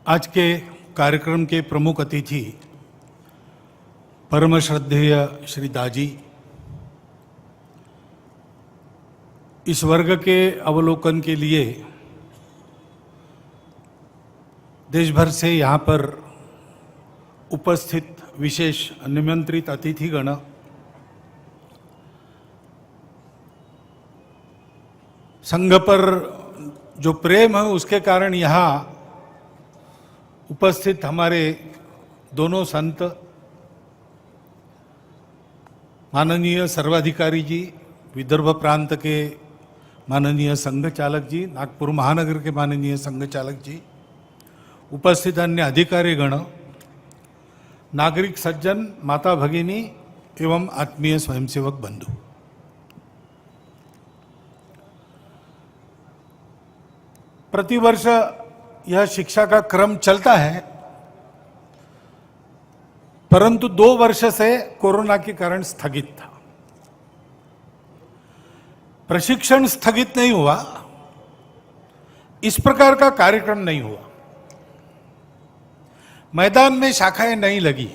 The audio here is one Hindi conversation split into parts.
आज के कार्यक्रम के प्रमुख अतिथि परम श्रद्धेय श्री दाजी, इस वर्ग के अवलोकन के लिए देश भर से यहाँ पर उपस्थित विशेष निमंत्रित अतिथिगण, संघ पर जो प्रेम है उसके कारण यहाँ उपस्थित हमारे दोनों संत माननीय सर्वाधिकारी जी, विदर्भ प्रांत के माननीय संघ चालक जी, नागपुर महानगर के माननीय संघ चालक जी, उपस्थित अन्य अधिकारीगण, नागरिक सज्जन, माता भगिनी एवं आत्मीय स्वयंसेवक बंधु, प्रतिवर्ष यह शिक्षा का क्रम चलता है, परंतु 2 वर्ष से कोरोना के कारण स्थगित था। प्रशिक्षण स्थगित नहीं हुआ, इस प्रकार का कार्यक्रम नहीं हुआ। मैदान में शाखाएं नहीं लगी,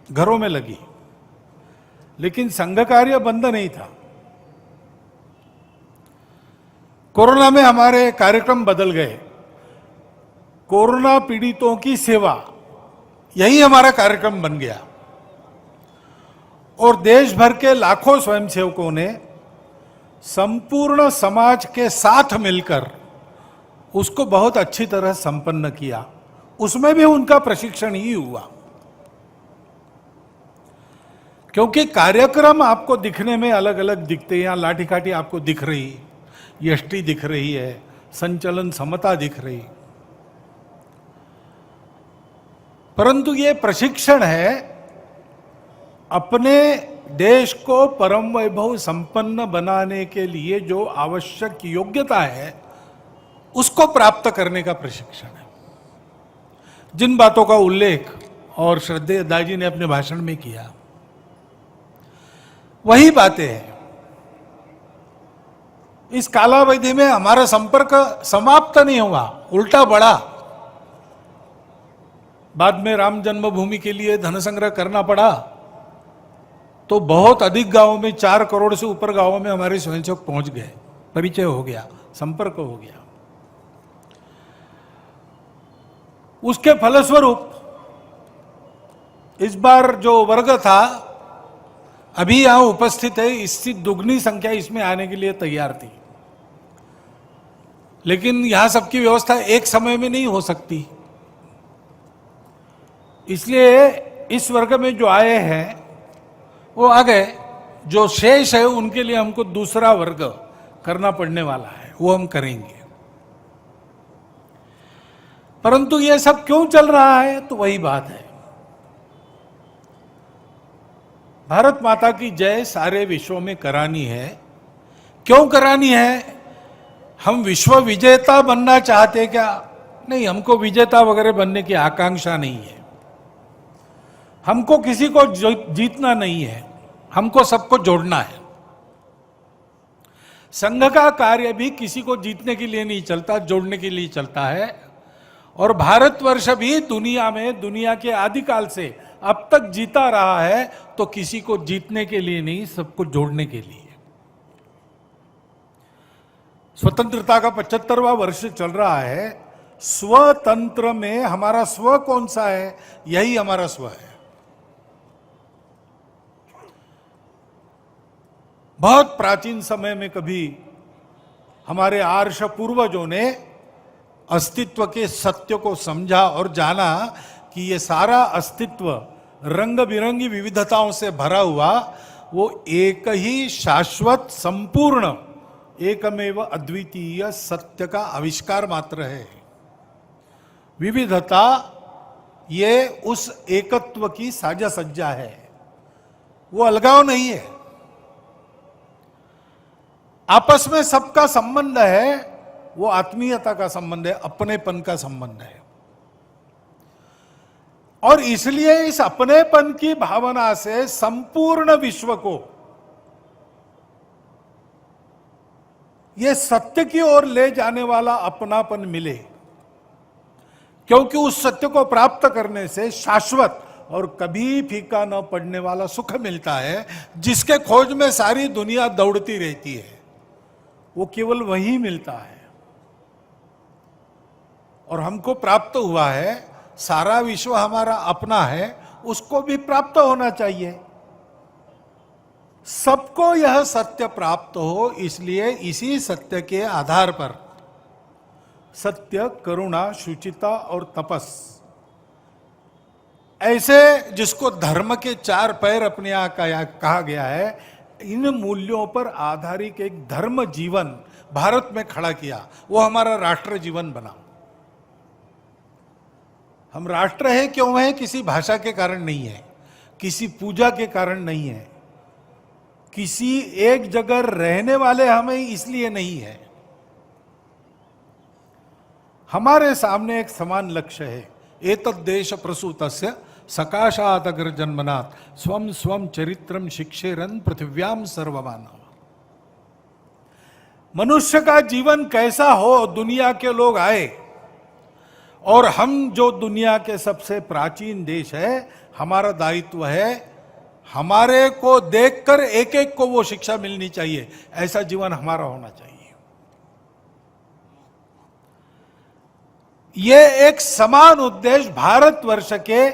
घरों में लगी, लेकिन संघ कार्य बंद नहीं था। कोरोना में हमारे कार्यक्रम बदल गए। कोरोना पीड़ितों की सेवा, यही हमारा कार्यक्रम बन गया और देश भर के लाखों स्वयंसेवकों ने संपूर्ण समाज के साथ मिलकर उसको बहुत अच्छी तरह संपन्न किया। उसमें भी उनका प्रशिक्षण ही हुआ, क्योंकि कार्यक्रम आपको दिखने में अलग अलग दिखते हैं। यहां लाठी काठी आपको दिख रही, यष्टि दिख रही है, संचलन समता दिख रही, परंतु ये प्रशिक्षण है अपने देश को परम वैभव संपन्न बनाने के लिए जो आवश्यक योग्यता है उसको प्राप्त करने का प्रशिक्षण है। जिन बातों का उल्लेख और श्रद्धेय दाजी ने अपने भाषण में किया, वही बातें हैं। इस कालावधि में हमारा संपर्क समाप्त नहीं हुआ, उल्टा बढ़ा। बाद में राम जन्मभूमि के लिए धन संग्रह करना पड़ा तो बहुत अधिक गांवों में, 4 करोड़ से ऊपर गांवों में हमारे स्वयंसेवक पहुंच गए, परिचय हो गया, संपर्क हो गया। उसके फलस्वरूप इस बार जो वर्ग था, अभी यहां उपस्थित है, इससे दुगनी संख्या इसमें आने के लिए तैयार थी, लेकिन यहां सबकी व्यवस्था एक समय में नहीं हो सकती। इसलिए इस वर्ग में जो आए हैं वो आ गए, जो शेष है उनके लिए हमको दूसरा वर्ग करना पड़ने वाला है, वो हम करेंगे। परंतु ये सब क्यों चल रहा है, तो वही बात है। भारत माता की जय सारे विश्व में करानी है। क्यों करानी है? हम विश्व विजेता बनना चाहते क्या? नहीं, हमको विजेता वगैरह बनने की आकांक्षा नहीं है। हमको किसी को जीतना नहीं है, हमको सबको जोड़ना है। संघ का कार्य भी किसी को जीतने के लिए नहीं चलता, जोड़ने के लिए चलता है। और भारतवर्ष भी दुनिया में, दुनिया के आदिकाल से अब तक जीता रहा है तो किसी को जीतने के लिए नहीं, सबको जोड़ने के लिए। स्वतंत्रता का 75वां वर्ष चल रहा है। स्वतंत्र में हमारा स्व कौन सा है? यही हमारा स्व है। बहुत प्राचीन समय में कभी हमारे आर्ष पूर्वजों ने अस्तित्व के सत्य को समझा और जाना कि ये सारा अस्तित्व रंग बिरंगी विविधताओं से भरा हुआ वो एक ही शाश्वत, संपूर्ण, एकमेव अद्वितीय सत्य का आविष्कार मात्र है। विविधता ये उस एकत्व की साजा सज्जा है, वो अलगाव नहीं है। आपस में सबका संबंध है, वो आत्मीयता का संबंध है, अपनेपन का संबंध है। और इसलिए इस अपनेपन की भावना से संपूर्ण विश्व को ये सत्य की ओर ले जाने वाला अपनापन मिले, क्योंकि उस सत्य को प्राप्त करने से शाश्वत और कभी फीका न पड़ने वाला सुख मिलता है, जिसके खोज में सारी दुनिया दौड़ती रहती है। वो केवल वही मिलता है और हमको प्राप्त हुआ है। सारा विश्व हमारा अपना है, उसको भी प्राप्त होना चाहिए। सबको यह सत्य प्राप्त हो, इसलिए इसी सत्य के आधार पर सत्य, करुणा, शुचिता और तपस, ऐसे जिसको धर्म के 4 पैर अपने यहां कहा गया है, इन मूल्यों पर आधारित एक धर्म जीवन भारत में खड़ा किया। वो हमारा राष्ट्र जीवन बना। हम राष्ट्र है क्यों है? किसी भाषा के कारण नहीं है, किसी पूजा के कारण नहीं है, किसी एक जगह रहने वाले हमें इसलिए नहीं है। हमारे सामने एक समान लक्ष्य है। एतद् देश प्रसूतस्य सकाशात अग्र जन्मनात् स्वम स्वम चरित्रम शिक्षेरन पृथिव्याम सर्वमानव। मनुष्य का जीवन कैसा हो, दुनिया के लोग आए, और हम जो दुनिया के सबसे प्राचीन देश है, हमारा दायित्व है हमारे को देखकर एक एक को वो शिक्षा मिलनी चाहिए। ऐसा जीवन हमारा होना चाहिए। ये एक समान उद्देश्य भारतवर्ष के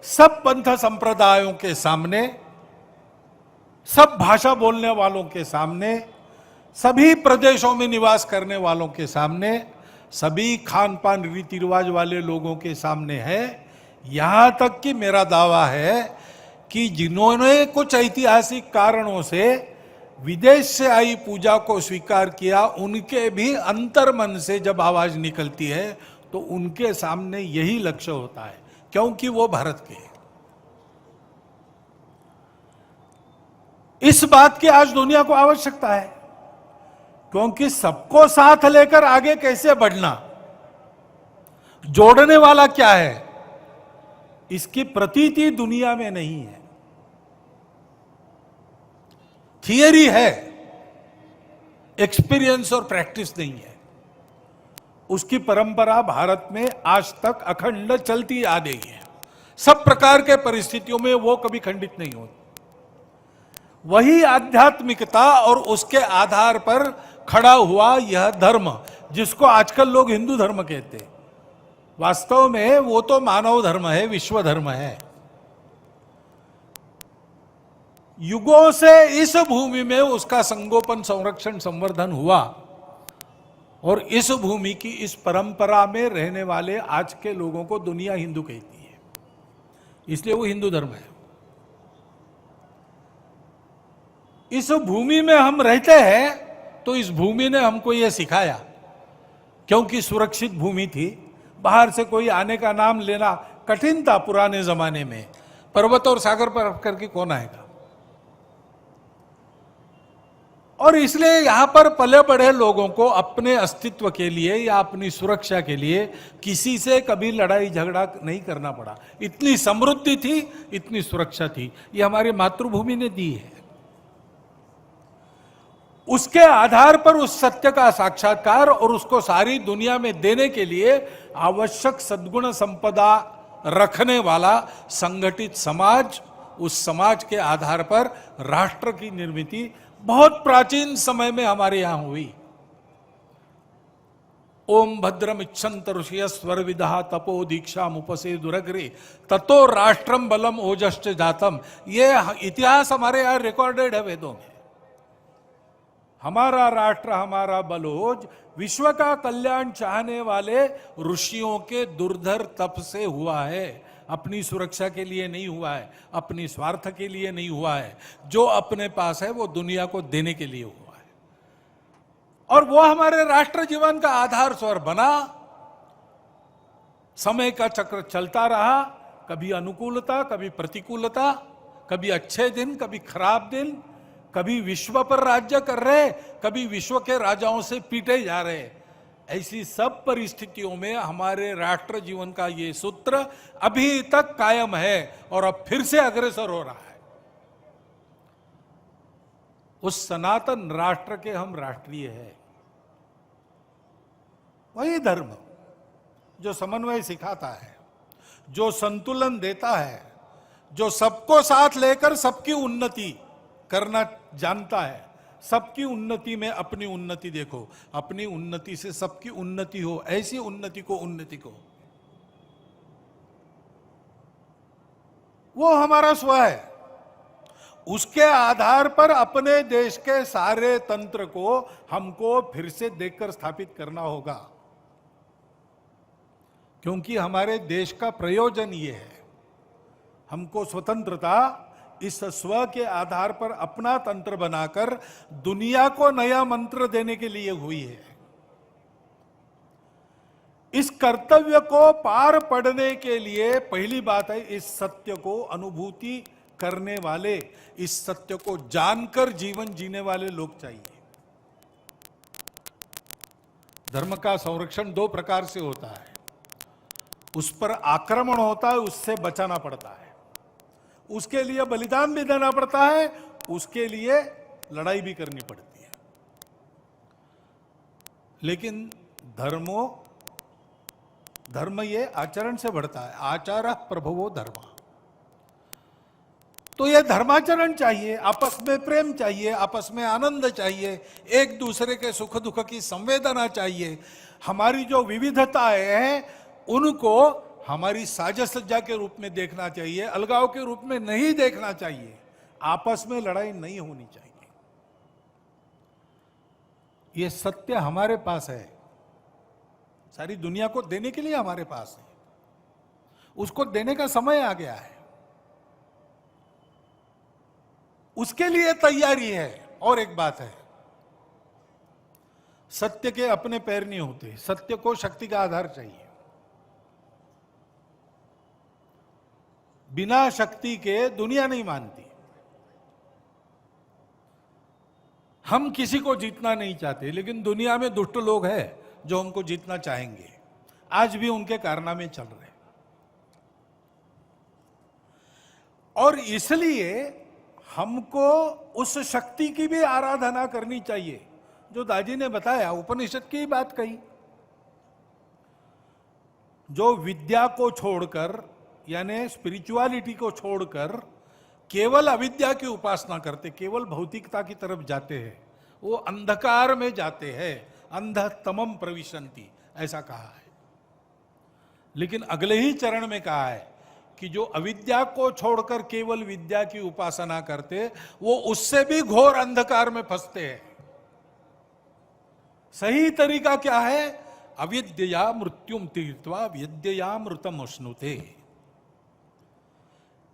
सब पंथ संप्रदायों के सामने, सब भाषा बोलने वालों के सामने, सभी प्रदेशों में निवास करने वालों के सामने, सभी खान पान रीति रिवाज वाले लोगों के सामने है। यहां तक कि मेरा दावा है कि जिन्होंने कुछ ऐतिहासिक कारणों से विदेश से आई पूजा को स्वीकार किया, उनके भी अंतर्मन से जब आवाज निकलती है तो उनके सामने यही लक्ष्य होता है, क्योंकि वो भारत के हैं। इस बात की आज दुनिया को आवश्यकता है, क्योंकि सबको साथ लेकर आगे कैसे बढ़ना, जोड़ने वाला क्या है, इसकी प्रतीति दुनिया में नहीं है। थियरी है, एक्सपीरियंस और प्रैक्टिस नहीं है। उसकी परंपरा भारत में आज तक अखंड चलती आ रही है। सब प्रकार के परिस्थितियों में वो कभी खंडित नहीं होती। वही आध्यात्मिकता और उसके आधार पर खड़ा हुआ यह धर्म, जिसको आजकल लोग हिंदू धर्म कहते हैं, वास्तव में वो तो मानव धर्म है, विश्व धर्म है। युगों से इस भूमि में उसका संगोपन, संरक्षण, संवर्धन हुआ, और इस भूमि की इस परंपरा में रहने वाले आज के लोगों को दुनिया हिंदू कहती है, इसलिए वो हिंदू धर्म है। इस भूमि में हम रहते हैं तो इस भूमि ने हमको यह सिखाया, क्योंकि सुरक्षित भूमि थी, बाहर से कोई आने का नाम लेना कठिन था पुराने जमाने में। पर्वत और सागर पर करके कौन आएगा? और इसलिए यहां पर पले बढ़े लोगों को अपने अस्तित्व के लिए या अपनी सुरक्षा के लिए किसी से कभी लड़ाई झगड़ा नहीं करना पड़ा। इतनी समृद्धि थी, इतनी सुरक्षा थी, ये हमारी मातृभूमि ने दी है। उसके आधार पर उस सत्य का साक्षात्कार और उसको सारी दुनिया में देने के लिए आवश्यक सद्गुण संपदा रखने वाला संगठित समाज, उस समाज के आधार पर राष्ट्र की निर्मिति बहुत प्राचीन समय में हमारे यहां हुई। ओम भद्रम इच्छन्त ऋषय स्वर विदहा तपो दीक्षा मुपसे दुरग्रे ततो राष्ट्रम बलम ओजश्च जातम। ये इतिहास हमारे यहां रिकॉर्डेड है वेदों में। हमारा राष्ट्र, हमारा बलोज विश्व का कल्याण चाहने वाले ऋषियों के दुर्धर तप से हुआ है। अपनी सुरक्षा के लिए नहीं हुआ है, अपनी स्वार्थ के लिए नहीं हुआ है। जो अपने पास है वो दुनिया को देने के लिए हुआ है, और वो हमारे राष्ट्र जीवन का आधार स्वर बना। समय का चक्र चलता रहा, कभी अनुकूलता, कभी प्रतिकूलता, कभी अच्छे दिन, कभी खराब दिन, कभी विश्व पर राज्य कर रहे, कभी विश्व के राजाओं से पीटे जा रहे। ऐसी सब परिस्थितियों में हमारे राष्ट्र जीवन का ये सूत्र अभी तक कायम है और अब फिर से अग्रसर हो रहा है। उस सनातन राष्ट्र के हम राष्ट्रीय हैं, वही धर्म, जो समन्वय सिखाता है, जो संतुलन देता है, जो सबको साथ लेकर सबकी उन्नति करना जानता है। सबकी उन्नति में अपनी उन्नति देखो, अपनी उन्नति से सबकी उन्नति हो, ऐसी उन्नति को वो हमारा स्व है। उसके आधार पर अपने देश के सारे तंत्र को हमको फिर से देखकर स्थापित करना होगा, क्योंकि हमारे देश का प्रयोजन ये है। हमको स्वतंत्रता इस स्व के आधार पर अपना तंत्र बनाकर दुनिया को नया मंत्र देने के लिए हुई है। इस कर्तव्य को पार पड़ने के लिए पहली बात है, इस सत्य को अनुभूति करने वाले, इस सत्य को जानकर जीवन जीने वाले लोग चाहिए। धर्म का संरक्षण दो प्रकार से होता है। उस पर आक्रमण होता है, उससे बचाना पड़ता है, उसके लिए बलिदान भी देना पड़ता है, उसके लिए लड़ाई भी करनी पड़ती है। लेकिन धर्म ये आचरण से बढ़ता है। आचारः प्रभवो धर्म। तो ये धर्माचरण चाहिए, आपस में प्रेम चाहिए, आपस में आनंद चाहिए, एक दूसरे के सुख दुख की संवेदना चाहिए। हमारी जो विविधताएं हैं उनको हमारी साझा सज्जा के रूप में देखना चाहिए, अलगाव के रूप में नहीं देखना चाहिए। आपस में लड़ाई नहीं होनी चाहिए। ये सत्य हमारे पास है, सारी दुनिया को देने के लिए हमारे पास है। उसको देने का समय आ गया है, उसके लिए तैयारी है। और एक बात है, सत्य के अपने पैर नहीं होते, सत्य को शक्ति का आधार चाहिए। बिना शक्ति के दुनिया नहीं मानती। हम किसी को जीतना नहीं चाहते, लेकिन दुनिया में दुष्ट लोग हैं जो हमको जीतना चाहेंगे। आज भी उनके कारनामे चल रहे हैं। और इसलिए हमको उस शक्ति की भी आराधना करनी चाहिए जो दाजी ने बताया, उपनिषद की ही बात कही। जो विद्या को छोड़कर, यानी स्पिरिचुअलिटी को छोड़कर केवल अविद्या की उपासना करते, केवल भौतिकता की तरफ जाते हैं, वो अंधकार में जाते हैं। अंधतमम प्रविशन्ति, ऐसा कहा है। लेकिन अगले ही चरण में कहा है कि जो अविद्या को छोड़कर केवल विद्या की उपासना करते, वो उससे भी घोर अंधकार में फंसते हैं। सही तरीका क्या है? अविद्या मृत्युम तीर्थवा विद्या मृतम अश्नुते।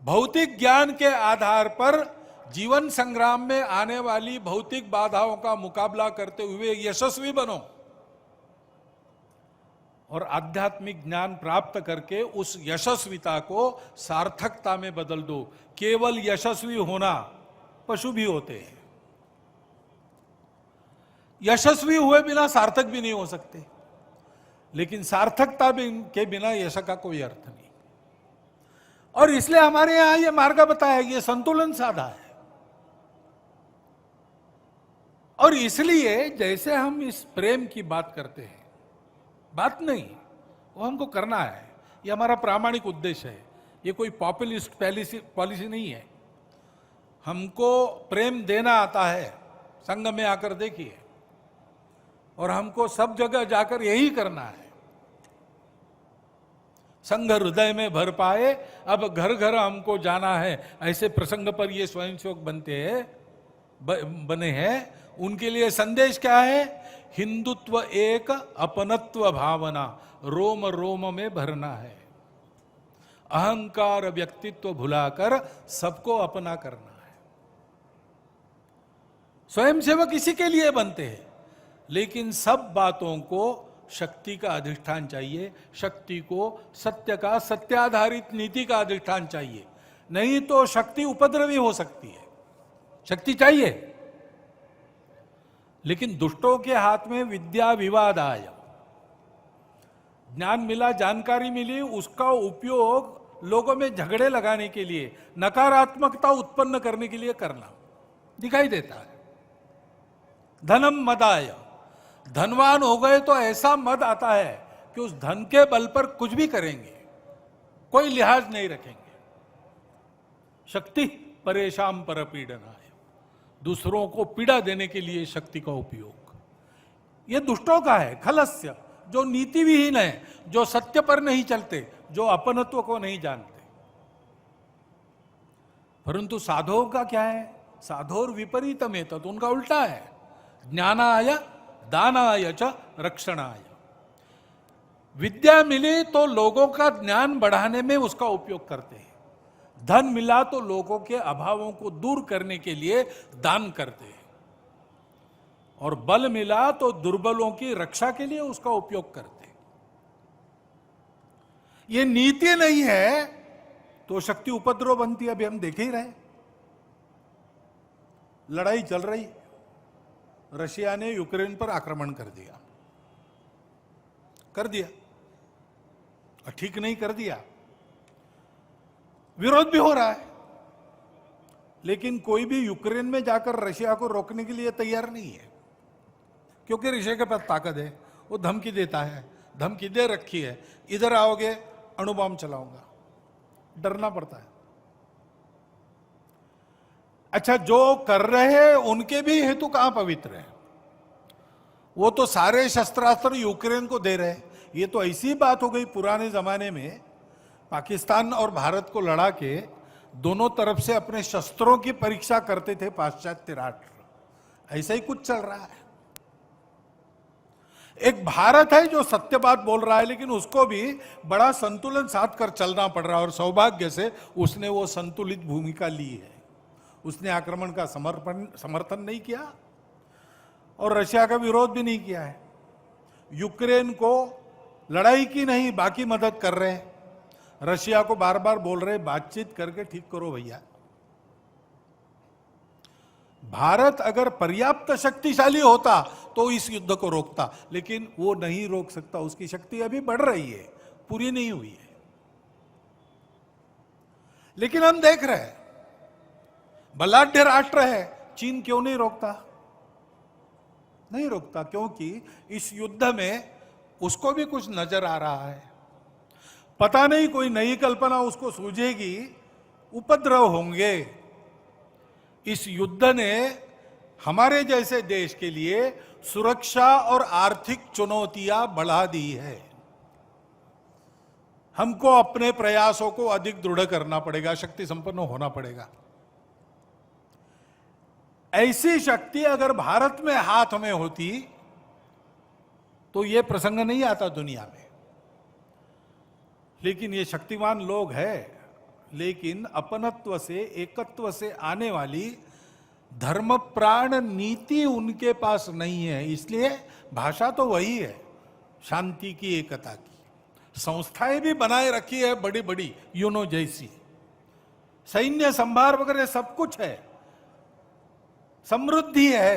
भौतिक ज्ञान के आधार पर जीवन संग्राम में आने वाली भौतिक बाधाओं का मुकाबला करते हुए यशस्वी बनो, और आध्यात्मिक ज्ञान प्राप्त करके उस यशस्विता को सार्थकता में बदल दो। केवल यशस्वी होना, पशु भी होते हैं, यशस्वी हुए बिना सार्थक भी नहीं हो सकते, लेकिन सार्थकता के बिना यश का कोई अर्थ नहीं। और इसलिए हमारे यहां ये मार्ग बताया, ये संतुलन साधा है। और इसलिए जैसे हम इस प्रेम की बात करते हैं, बात नहीं, वो हमको करना है, ये हमारा प्रामाणिक उद्देश्य है। ये कोई पॉपुलिस्ट पॉलिसी नहीं है। हमको प्रेम देना आता है, संघ में आकर देखिए, और हमको सब जगह जाकर यही करना है। संघ हृदय में भर पाए, अब घर घर हमको जाना है, ऐसे प्रसंग पर ये स्वयंसेवक बने हैं। उनके लिए संदेश क्या है? हिंदुत्व एक, अपनत्व भावना रोम रोम में भरना है। अहंकार व्यक्तित्व भुलाकर सबको अपना करना है। स्वयंसेवक इसी के लिए बनते हैं। लेकिन सब बातों को शक्ति का अधिष्ठान चाहिए, शक्ति को सत्य का, सत्याधारित नीति का अधिष्ठान चाहिए। नहीं तो शक्ति उपद्रवी हो सकती है। शक्ति चाहिए, लेकिन दुष्टों के हाथ में विद्या विवाद आया, ज्ञान मिला, जानकारी मिली, उसका उपयोग लोगों में झगड़े लगाने के लिए, नकारात्मकता उत्पन्न करने के लिए करना दिखाई देता है। धनम मदाय, धनवान हो गए तो ऐसा मद आता है कि उस धन के बल पर कुछ भी करेंगे, कोई लिहाज नहीं रखेंगे। शक्ति परेशान पर पीड़नाय, दूसरों को पीड़ा देने के लिए शक्ति का उपयोग, यह दुष्टों का है। खलस्य, जो नीति विहीन है, जो सत्य पर नहीं चलते, जो अपनत्व को नहीं जानते। परंतु साधुओं का क्या है? साधोर विपरीतम, तो उनका उल्टा है। ज्ञानाय दानाय च रक्षणाय। विद्या मिली तो लोगों का ज्ञान बढ़ाने में उसका उपयोग करते हैं, धन मिला तो लोगों के अभावों को दूर करने के लिए दान करते हैं, और बल मिला तो दुर्बलों की रक्षा के लिए उसका उपयोग करते हैं। ये नीति नहीं है तो शक्ति उपद्रव बनती है। अभी हम देख ही रहे, लड़ाई चल रही, रशिया ने यूक्रेन पर आक्रमण कर दिया, ठीक नहीं कर दिया, विरोध भी हो रहा है, लेकिन कोई भी यूक्रेन में जाकर रशिया को रोकने के लिए तैयार नहीं है, क्योंकि रशिया के पास ताकत है। वो धमकी देता है, धमकी दे रखी है, इधर आओगे अणु बम चलाऊंगा, डरना पड़ता है। अच्छा, जो कर रहे हैं उनके भी हेतु कहां पवित्र है? वो तो सारे शस्त्रास्त्र यूक्रेन को दे रहे हैं। ये तो ऐसी बात हो गई, पुराने जमाने में पाकिस्तान और भारत को लड़ा के दोनों तरफ से अपने शस्त्रों की परीक्षा करते थे पाश्चात्य राष्ट्र। ऐसा ही कुछ चल रहा है। एक भारत है जो सत्य बात बोल रहा है, लेकिन उसको भी बड़ा संतुलन साध कर चलना पड़ रहा है, और सौभाग्य से उसने वो संतुलित भूमिका ली है। उसने आक्रमण का समर्थन नहीं किया और रशिया का विरोध भी नहीं किया है। यूक्रेन को लड़ाई की नहीं, बाकी मदद कर रहे हैं। रशिया को बार बार बोल रहे, बातचीत करके ठीक करो भैया। भारत अगर पर्याप्त शक्तिशाली होता तो इस युद्ध को रोकता, लेकिन वो नहीं रोक सकता। उसकी शक्ति अभी बढ़ रही है, पूरी नहीं हुई है। लेकिन हम देख रहे हैं, बलाढ्य राष्ट्र है, चीन क्यों नहीं रोकता? नहीं रोकता, क्योंकि इस युद्ध में उसको भी कुछ नजर आ रहा है। पता नहीं कोई नई कल्पना उसको सूझेगी, उपद्रव होंगे। इस युद्ध ने हमारे जैसे देश के लिए सुरक्षा और आर्थिक चुनौतियां बढ़ा दी है। हमको अपने प्रयासों को अधिक दृढ़ करना पड़ेगा, शक्ति संपन्न होना पड़ेगा। ऐसी शक्ति अगर भारत में हाथ में होती तो यह प्रसंग नहीं आता दुनिया में। लेकिन ये शक्तिमान लोग हैं, लेकिन अपनत्व से, एकत्व से आने वाली धर्म प्राण नीति उनके पास नहीं है। इसलिए भाषा तो वही है, शांति की, एकता की। संस्थाएं भी बनाए रखी है बड़ी बड़ी, यूनो जैसी, सैन्य संभार वगैरह सब कुछ है, समृद्धि है,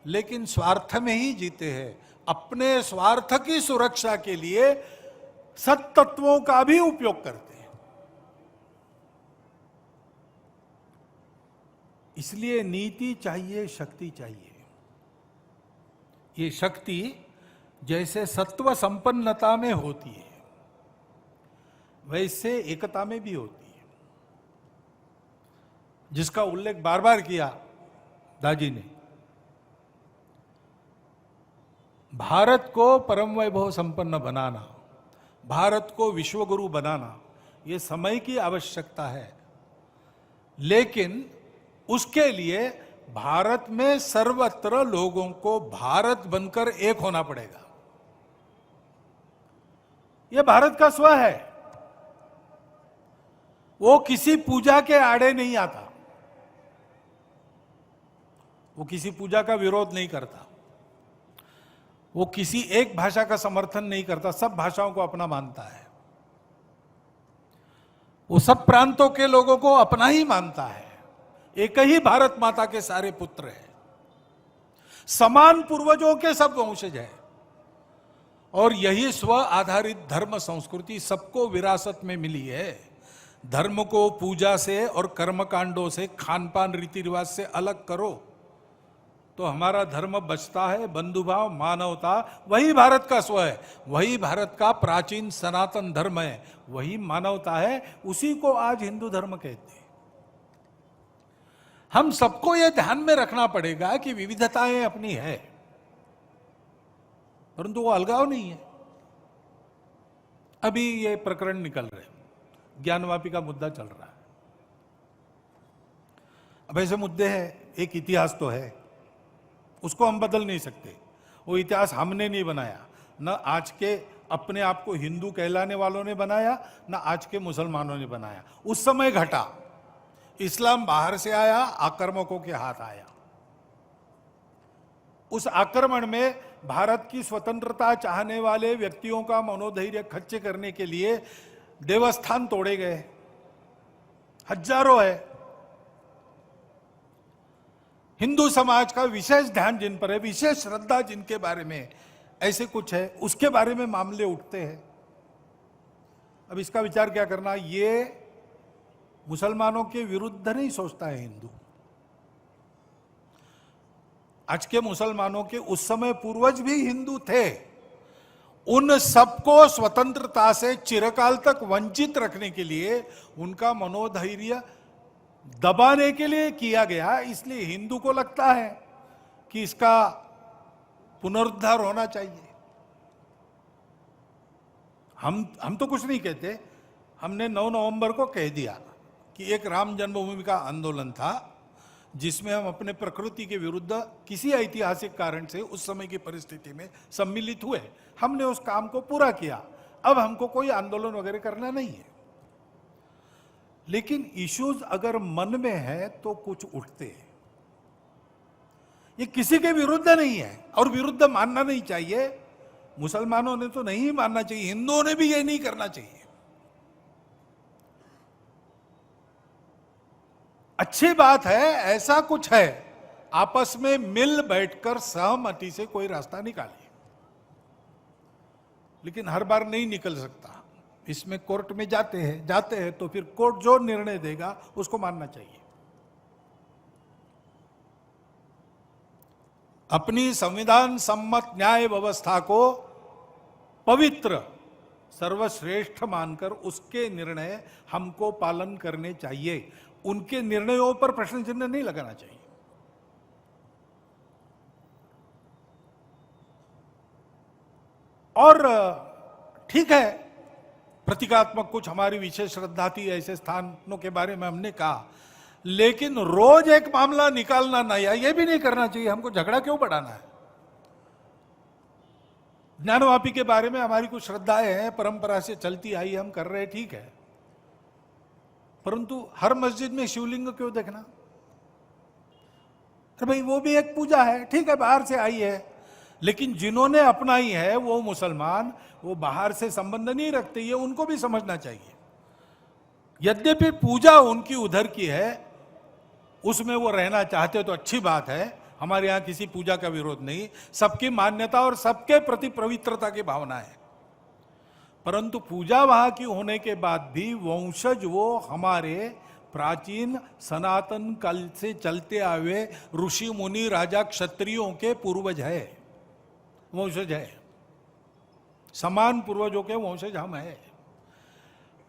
लेकिन स्वार्थ में ही जीते हैं। अपने स्वार्थ की सुरक्षा के लिए सत्तत्वों का भी उपयोग करते हैं। इसलिए नीति चाहिए, शक्ति चाहिए। ये शक्ति जैसे सत्व संपन्नता में होती है, वैसे एकता में भी होती है, जिसका उल्लेख बार बार किया दाजी ने। भारत को परम वैभव संपन्न बनाना, भारत को विश्वगुरु बनाना, यह समय की आवश्यकता है। लेकिन उसके लिए भारत में सर्वत्र लोगों को भारत बनकर एक होना पड़ेगा। यह भारत का स्व है, वो किसी पूजा के आड़े नहीं आता, वो किसी पूजा का विरोध नहीं करता, वो किसी एक भाषा का समर्थन नहीं करता, सब भाषाओं को अपना मानता है। वो सब प्रांतों के लोगों को अपना ही मानता है। एक ही भारत माता के सारे पुत्र हैं, समान पूर्वजों के सब वंशज हैं, और यही स्व आधारित धर्म संस्कृति सबको विरासत में मिली है। धर्म को पूजा से और कर्मकांडों से, खान पान रीति रिवाज से अलग करो तो हमारा धर्म बचता है, बंधुभाव, मानवता, वही भारत का स्व है, वही भारत का प्राचीन सनातन धर्म है, वही मानवता है, उसी को आज हिंदू धर्म कहते हैं। हम सबको यह ध्यान में रखना पड़ेगा कि विविधताएं अपनी है, परंतु वो अलगाव नहीं है। अभी ये प्रकरण निकल रहे, ज्ञानवापी का मुद्दा चल रहा है। अब ऐसे मुद्दे हैं, एक इतिहास तो है, उसको हम बदल नहीं सकते। वो इतिहास हमने नहीं बनाया, न आज के अपने आप को हिंदू कहलाने वालों ने बनाया, न आज के मुसलमानों ने बनाया। उस समय घटा, इस्लाम बाहर से आया, आक्रमकों के हाथ आया। उस आक्रमण में भारत की स्वतंत्रता चाहने वाले व्यक्तियों का मनोधैर्य खच्चे करने के लिए देवस्थान तोड़े गए, हजारों है। हिंदू समाज का विशेष ध्यान जिन पर है, विशेष श्रद्धा जिनके बारे में ऐसे कुछ है, उसके बारे में मामले उठते हैं। अब इसका विचार क्या करना, ये मुसलमानों के विरुद्ध नहीं सोचता है हिंदू। आज के मुसलमानों के उस समय पूर्वज भी हिंदू थे। उन सबको स्वतंत्रता से चिरकाल तक वंचित रखने के लिए, उनका मनोधैर्य दबाने के लिए किया गया। इसलिए हिंदू को लगता है कि इसका पुनरुद्धार होना चाहिए। हम तो कुछ नहीं कहते, हमने 9 नवंबर को कह दिया कि एक राम जन्मभूमि का आंदोलन था, जिसमें हम अपने प्रकृति के विरुद्ध किसी ऐतिहासिक कारण से उस समय की परिस्थिति में सम्मिलित हुए। हमने उस काम को पूरा किया। अब हमको कोई आंदोलन वगैरह करना नहीं है। लेकिन इश्यूज अगर मन में है तो कुछ उठते हैं। ये किसी के विरुद्ध नहीं है और विरुद्ध मानना नहीं चाहिए। मुसलमानों ने तो नहीं मानना चाहिए, हिंदुओं ने भी ये नहीं करना चाहिए। अच्छी बात है, ऐसा कुछ है, आपस में मिल बैठकर सहमति से कोई रास्ता निकालिए। लेकिन हर बार नहीं निकल सकता, इसमें कोर्ट में जाते हैं तो फिर कोर्ट जो निर्णय देगा उसको मानना चाहिए। अपनी संविधान सम्मत न्याय व्यवस्था को पवित्र सर्वश्रेष्ठ मानकर उसके निर्णय हमको पालन करने चाहिए। उनके निर्णयों पर प्रश्न चिन्ह नहीं लगाना चाहिए। और ठीक है, प्रतीकात्मक कुछ हमारी विशेष श्रद्धा थी, ऐसे स्थानों के बारे में हमने कहा, लेकिन रोज एक मामला निकालना नया, यह भी नहीं करना चाहिए। हमको झगड़ा क्यों बढ़ाना है? ज्ञानवापी के बारे में हमारी कुछ श्रद्धाएं हैं, परंपरा से चलती आई, हम कर रहे, ठीक है, परंतु हर मस्जिद में शिवलिंग क्यों देखना? अरे भाई, वो भी एक पूजा है, ठीक है, बाहर से आई है, लेकिन जिन्होंने अपनाई है वो मुसलमान, वो बाहर से संबंध नहीं रखते, ये उनको भी समझना चाहिए। यद्यपि पूजा उनकी उधर की है, उसमें वो रहना चाहते तो अच्छी बात है, हमारे यहां किसी पूजा का विरोध नहीं, सबकी मान्यता और सबके प्रति पवित्रता की भावना है। परंतु पूजा वहां की होने के बाद भी वंशज वो हमारे प्राचीन सनातन काल से चलते आए ऋषि मुनि राजा क्षत्रियों के पूर्वज है, वंशज है, समान पूर्वजों के वंशज हम है।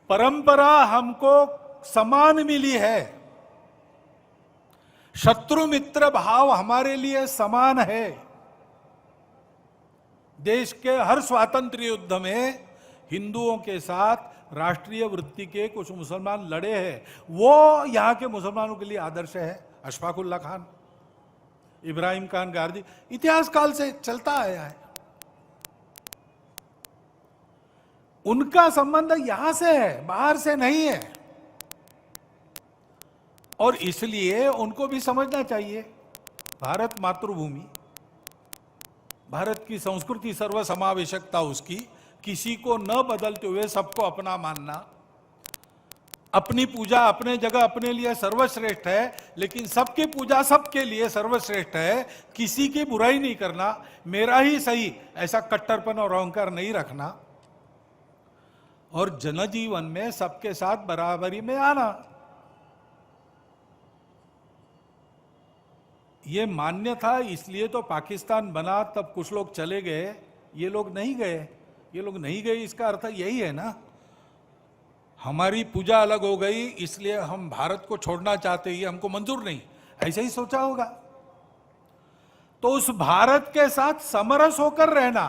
परंपरा हमको समान मिली है, शत्रु मित्र भाव हमारे लिए समान है। देश के हर स्वातंत्र्य युद्ध में हिंदुओं के साथ राष्ट्रीय वृत्ति के कुछ मुसलमान लड़े हैं, वो यहां के मुसलमानों के लिए आदर्श है। अशफाकुल्ला खान, इब्राहिम खान गारजी, इतिहास काल से चलता आया है। उनका संबंध यहां से है, बाहर से नहीं है, और इसलिए उनको भी समझना चाहिए भारत मातृभूमि, भारत की संस्कृति, सर्वसमावेशकता उसकी, किसी को न बदलते हुए सबको अपना मानना, अपनी पूजा अपने जगह अपने लिए सर्वश्रेष्ठ है, लेकिन सबकी पूजा सबके लिए सर्वश्रेष्ठ है। किसी की बुराई नहीं करना, मेरा ही सही, ऐसा कट्टरपन और अहंकार नहीं रखना, और जनजीवन में सबके साथ बराबरी में आना। ये मान्य था, इसलिए तो पाकिस्तान बना, तब कुछ लोग चले गए, ये लोग नहीं गए। ये लोग नहीं गए, इसका अर्थ यही है ना, हमारी पूजा अलग हो गई इसलिए हम भारत को छोड़ना चाहते, ये हमको मंजूर नहीं, ऐसे ही सोचा होगा। तो उस भारत के साथ समरस होकर रहना,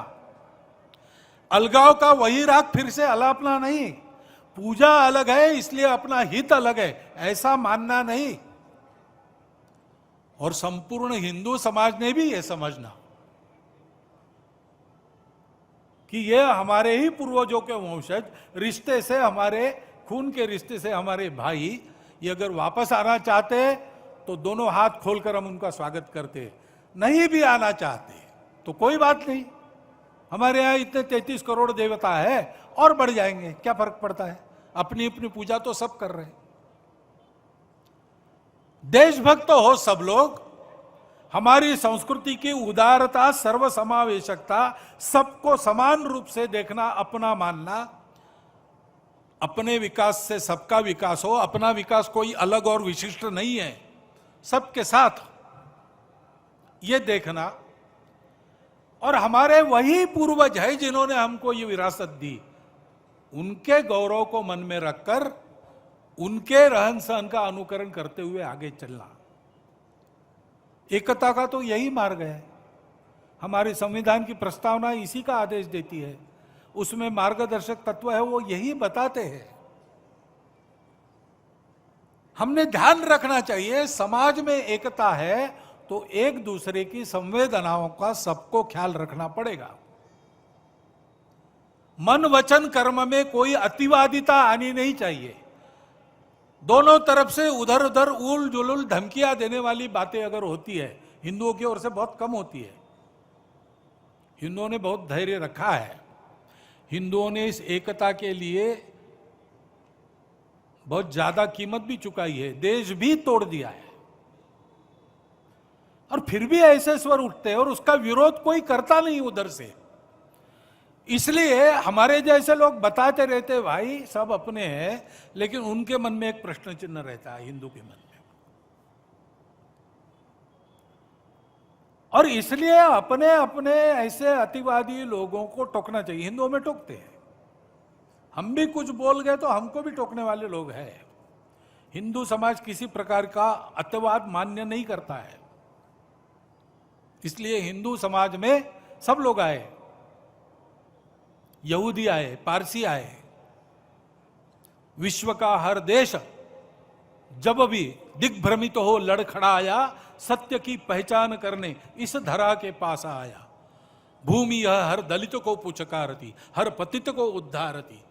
अलगाव का वही राग फिर से अलापना नहीं, पूजा अलग है इसलिए अपना हित अलग है, ऐसा मानना नहीं। और संपूर्ण हिंदू समाज ने भी यह समझना कि ये हमारे ही पूर्वजों के वंशज, रिश्ते से, हमारे खून के रिश्ते से हमारे भाई, ये अगर वापस आना चाहते तो दोनों हाथ खोलकर हम उनका स्वागत करते, नहीं भी आना चाहते तो कोई बात नहीं, हमारे यहाँ इतने 33 करोड़ देवता है और बढ़ जाएंगे, क्या फर्क पड़ता है, अपनी अपनी पूजा तो सब कर रहे हैं। देशभक्त हो सब लोग, हमारी संस्कृति की उदारता, सर्वसमावेशकता, सबको समान रूप से देखना, अपना मानना, अपने विकास से सबका विकास हो, अपना विकास कोई अलग और विशिष्ट नहीं है, सबके साथ ये देखना। और हमारे वही पूर्वज है जिन्होंने हमको ये विरासत दी, उनके गौरव को मन में रखकर उनके रहन सहन का अनुकरण करते हुए आगे चलना। एकता का तो यही मार्ग है, हमारे संविधान की प्रस्तावना इसी का आदेश देती है, उसमें मार्गदर्शक तत्व है, वो यही बताते हैं। हमने ध्यान रखना चाहिए, समाज में एकता है तो एक दूसरे की संवेदनाओं का सबको ख्याल रखना पड़ेगा। मन वचन कर्म में कोई अतिवादिता आनी नहीं चाहिए। दोनों तरफ से उधर उधर उल जुलुल धमकियां देने वाली बातें अगर होती है, हिंदुओं की ओर से बहुत कम होती है। हिंदुओं ने बहुत धैर्य रखा है, हिंदुओं ने इस एकता के लिए बहुत ज्यादा कीमत भी चुकाई है, देश भी तोड़ दिया है, और फिर भी ऐसे स्वर उठते हैं और उसका विरोध कोई करता नहीं उधर से। इसलिए हमारे जैसे लोग बताते रहते भाई सब अपने हैं, लेकिन उनके मन में एक प्रश्न चिन्ह रहता है, हिंदू के मन में। और इसलिए अपने अपने ऐसे अतिवादी लोगों को टोकना चाहिए। हिंदुओं में टोकते हैं, हम भी कुछ बोल गए तो हमको भी टोकने वाले लोग हैं। हिंदू समाज किसी प्रकार का अतिवाद मान्य नहीं करता है, इसलिए हिंदू समाज में सब लोग आए, यहूदी आए, पारसी आए, विश्व का हर देश जब भी दिग्भ्रमित हो लड़खड़ाया, सत्य की पहचान करने इस धरा के पास आया। भूमि यह हर दलित को पुचकारती, हर पतित को उद्धारती।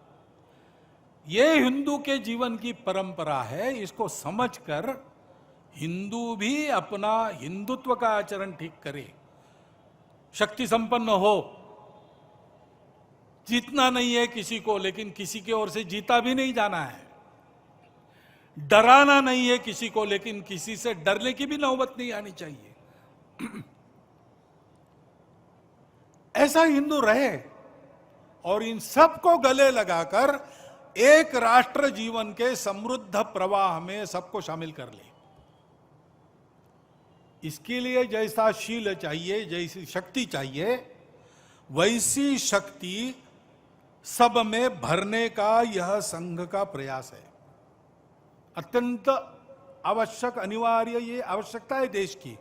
ये हिंदू के जीवन की परंपरा है, इसको समझकर हिंदू भी अपना हिंदुत्व का आचरण ठीक करे, शक्ति संपन्न हो, जीतना नहीं है किसी को, लेकिन किसी की ओर से जीता भी नहीं जाना है, डराना नहीं है किसी को, लेकिन किसी से डरने की भी नौबत नहीं आनी चाहिए। ऐसा हिंदू रहे और इन सबको गले लगाकर एक राष्ट्र जीवन के समृद्ध प्रवाह में सबको शामिल कर ले। इसके लिए जैसा शील चाहिए, जैसी शक्ति चाहिए, वैसी शक्ति सब में भरने का यह संघ का प्रयास है। अत्यंत आवश्यक, अनिवार्य ये आवश्यकता है देश की,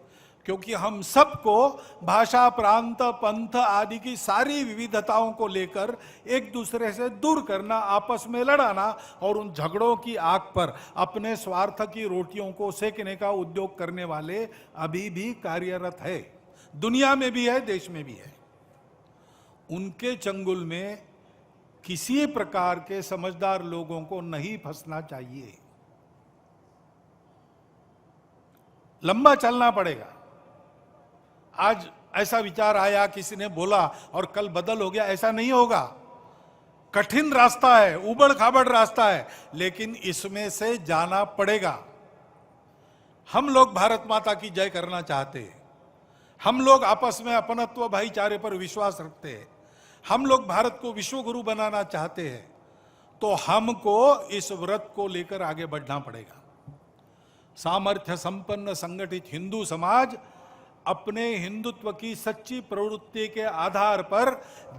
क्योंकि हम सबको भाषा, प्रांत, पंथ आदि की सारी विविधताओं को लेकर एक दूसरे से दूर करना, आपस में लड़ाना और उन झगड़ों की आग पर अपने स्वार्थ की रोटियों को सेकने का उद्योग करने वाले अभी भी कार्यरत है, दुनिया में भी है, देश में भी है। उनके चंगुल में किसी प्रकार के समझदार लोगों को नहीं फंसना चाहिए। लंबा चलना पड़ेगा। आज ऐसा विचार आया, किसी ने बोला और कल बदल हो गया, ऐसा नहीं होगा। कठिन रास्ता है, उबड़ खाबड़ रास्ता है, लेकिन इसमें से जाना पड़ेगा। हम लोग भारत माता की जय करना चाहते हैं, हम लोग आपस में अपनत्व भाईचारे पर विश्वास रखते हैं, हम लोग भारत को विश्व गुरु बनाना चाहते हैं, तो हमको इस व्रत को लेकर आगे बढ़ना पड़ेगा। सामर्थ्य संपन्न संगठित हिंदू समाज अपने हिंदुत्व की सच्ची प्रवृत्ति के आधार पर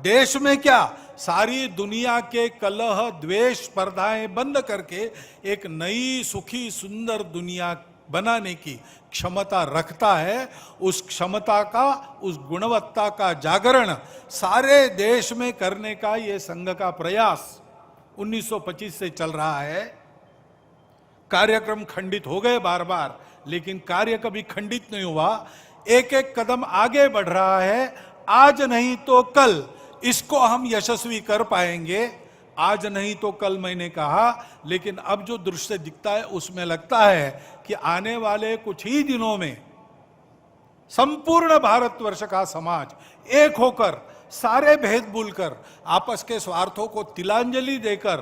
देश में क्या सारी दुनिया के कलह द्वेष स्पर्धाएं बंद करके एक नई सुखी सुंदर दुनिया बनाने की क्षमता रखता है, उस क्षमता का, उस गुणवत्ता का जागरण सारे देश में करने का ये संघ का प्रयास 1925 से चल रहा है। कार्यक्रम खंडित हो गए बार बार, लेकिन कार्य कभी खंडित नहीं हुआ, एक एक कदम आगे बढ़ रहा है। आज नहीं तो कल इसको हम यशस्वी कर पाएंगे। आज नहीं तो कल मैंने कहा, लेकिन अब जो दृश्य दिखता है उसमें लगता है कि आने वाले कुछ ही दिनों में संपूर्ण भारतवर्ष का समाज एक होकर, सारे भेद भूलकर, आपस के स्वार्थों को तिलांजलि देकर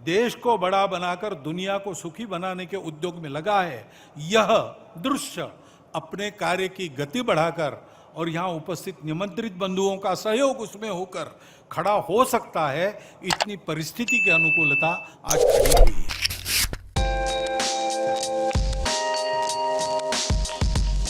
देश को बड़ा बनाकर दुनिया को सुखी बनाने के उद्योग में लगा है। यह दृश्य अपने कार्य की गति बढ़ाकर और यहां उपस्थित निमंत्रित बंधुओं का सहयोग उसमें होकर खड़ा हो सकता है, इतनी परिस्थिति की अनुकूलता आज खड़ी हुई है।